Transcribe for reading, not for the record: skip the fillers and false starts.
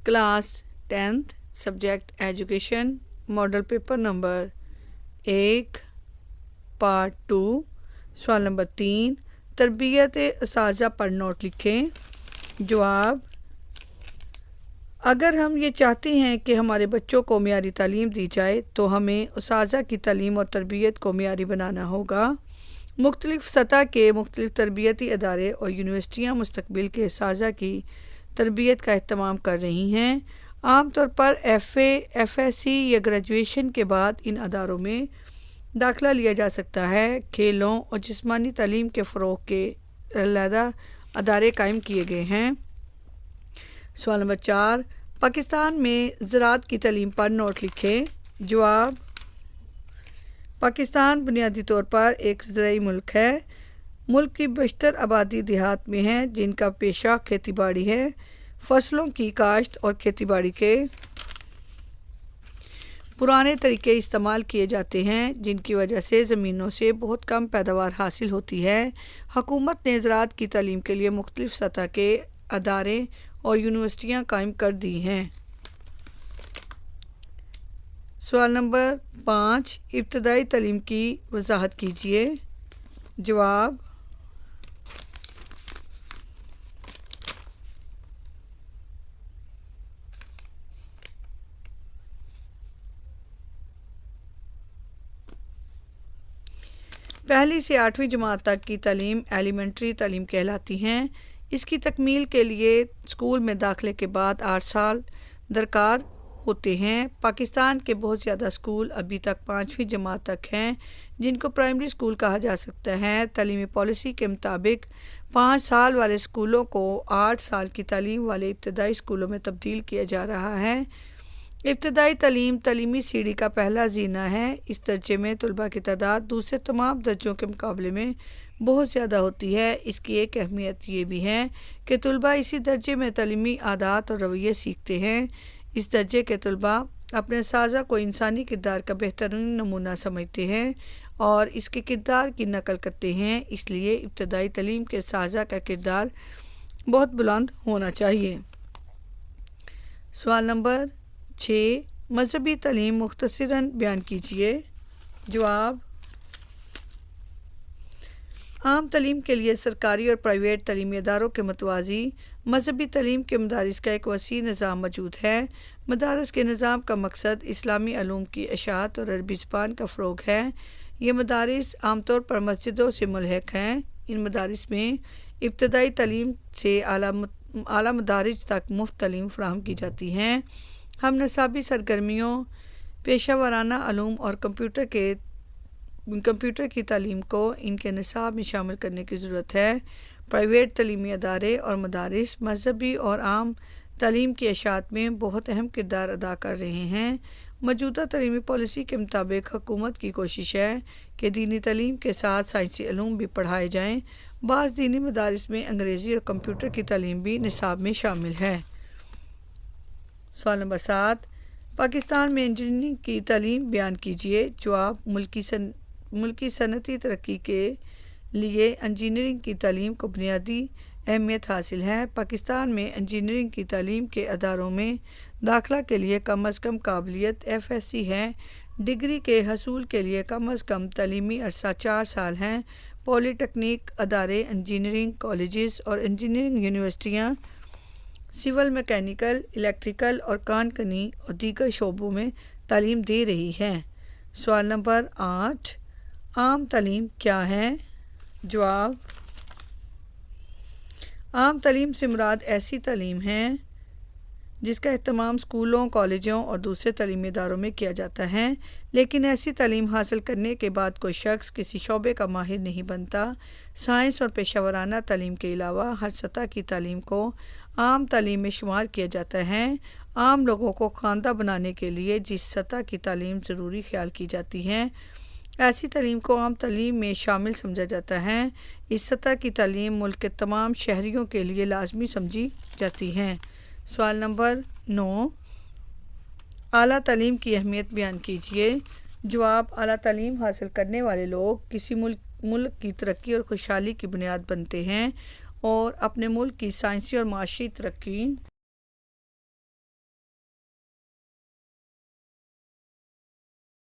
Class 10th subject education model paper number 1 part 2 सवाल number 3 तरबियत असातिज़ा पर नोट लिखें। जवाब, अगर हम ये चाहते हैं कि हमारे बच्चों को मियारी तालीम दी जाए तो हमें असातिज़ा की तालीम और तरबियत को मियारी बनाना होगा। मुख्तलिफ़ सतह के मुख्तलिफ़ तरबियती अदारे और यूनिवर्सिटियाँ मुस्तक़बिल के असातिज़ा की तरबियत का एहतमाम कर रही हैं। आमतौर पर FA, FSc या ग्रेजुएशन के बाद इन अदारों में दाखिला लिया जा सकता है। खेलों और जिस्मानी तालीम के फ़रोग़ के अलहदा अदारे कायम किए गए हैं। सवाल नंबर 4 पाकिस्तान में ज़राअत की तालीम पर नोट लिखें। जवाब, पाकिस्तान बुनियादी तौर पर एक ज़राई मुल्क है। मुल्क की बेशतर आबादी देहात में है जिनका पेशा खेती बाड़ी है। फसलों की काश्त और खेती बाड़ी के पुराने तरीके इस्तेमाल किए जाते हैं जिनकी वजह से ज़मीनों से बहुत कम पैदावार हासिल होती है। हुकूमत ने ज़राअत की तालीम के लिए मुख्तलिफ़ सतह के अदारे और यूनिवर्सिटियाँ कायम कर दी हैं। सवाल नंबर 5 इब्तदाई तालीम की वजाहत कीजिए। जवाब, पहली से 8वीं जमात तक की तालीम एलिमेंट्री तालीम कहलाती हैं। इसकी तकमील के लिए स्कूल में दाखिले के बाद 8 साल दरकार होते हैं। पाकिस्तान के बहुत ज़्यादा स्कूल अभी तक 5वीं जमात तक हैं जिनको प्राइमरी स्कूल कहा जा सकता है। तालीमी पॉलिसी के मुताबिक 5 साल वाले स्कूलों को 8 साल की तालीम वाले इब्तदाई स्कूलों में तब्दील किया जा रहा है। इब्तदाई तालीम तालीमी सीढ़ी का पहला ज़ीना है। इस दर्जे में तलबा की तादाद दूसरे तमाम दर्जों के मुकाबले में बहुत ज़्यादा होती है। इसकी एक अहमियत ये भी है कि तलबा इसी दर्जे में तालीमी आदात और रवैये सीखते हैं। इस दर्जे के तलबा अपने साज़ा को इंसानी किरदार का बेहतरीन नमूना समझते हैं और इसके किरदार की नकल करते हैं। इसलिए इब्तदाई तालीम के साज़ा का किरदार बहुत बुलंद होना चाहिए। सवाल नंबर 6 मजहबी तालीम मुख्तसरन बयान कीजिए। जवाब, आम तालीम के लिए सरकारी और प्राइवेट तालीमी इदारों के मतवाज़ी मजहबी तालीम के मदारिस का एक वसी निज़ाम मौजूद है। मदारिस के निज़ाम का मकसद इस्लामी अलूम की अशात और अरबी ज़बान का फ़रोग़ है। ये मदारिस आमतौर पर मस्जिदों से मुल्हक़ हैं। इन मदारिस में इब्तदाई तालीम से आला मदारिज तक मुफ्त तालीम फ़राहम की जाती हैं। हम निसाबी सरगर्मियों, पेशा वाराना अलूम और कंप्यूटर की तालीम को इनके निसाब में शामिल करने की ज़रूरत है। प्राइवेट तालीमी अदारे और मदारिस मजहबी और आम तालीम की अशात में बहुत अहम किरदार अदा कर रहे हैं। मौजूदा तालीमी पॉलिसी के मुताबिक हुकूमत की कोशिश है कि दीनी तालीम के साथ साइंसी अलूम भी पढ़ाए जाएँ। बाज़ दीनी मदारिस में अंग्रेज़ी और कंप्यूटर की तालीम भी निसाब में शामिल है। सवाल नंबर 7 पाकिस्तान में इंजीनियरिंग की तालीम बयान कीजिए। जवाब, मुल्की सनती तरक्की के लिए इंजीनियरिंग की तालीम को बुनियादी अहमियत हासिल है। पाकिस्तान में इंजीनियरिंग की तालीम के अदारों में दाखिला के लिए कम अज़ कम काबिलियत FSc है। डिग्री के हसूल के लिए कम अज़ कम तालीमी अरसा 4 साल हैं। पॉलीटेक्निक अदारे, इंजीनियरिंग कॉलेजेस और इंजीनियरिंग यूनिवर्सिटियाँ सिविल, मैकेनिकल, इलेक्ट्रिकल और कानकनी और दीगर शोबों में तालीम दे रही हैं। सवाल नंबर 8 आम तालीम क्या है। जवाब, आम तालीम से मुराद ऐसी तालीम है जिसका एहतमाम स्कूलों, कॉलेजों और दूसरे तालीमी इदारों में किया जाता है। लेकिन ऐसी तालीम हासिल करने के बाद कोई शख्स किसी शोबे का माहिर नहीं बनता। साइंस और पेशा वाराना तालीम के अलावा हर सतह की तालीम को आम तालीम में शुमार किया जाता है। आम लोगों को ख़वानदा बनाने के लिए जिस सतह की तालीम ज़रूरी ख्याल की जाती है ऐसी तालीम को आम तालीम में शामिल समझा जाता है। इस सतह की तालीम मुल्क के तमाम शहरियों के लिए लाजमी समझी जाती है। सवाल नंबर 9 आला तालीम की अहमियत बयान कीजिए। जवाब, आला तालीम हासिल करने वाले लोग किसी मुल्क की तरक्की और खुशहाली की बुनियाद बनते हैं और अपने मुल्क की साइंसी और माशी तरक्की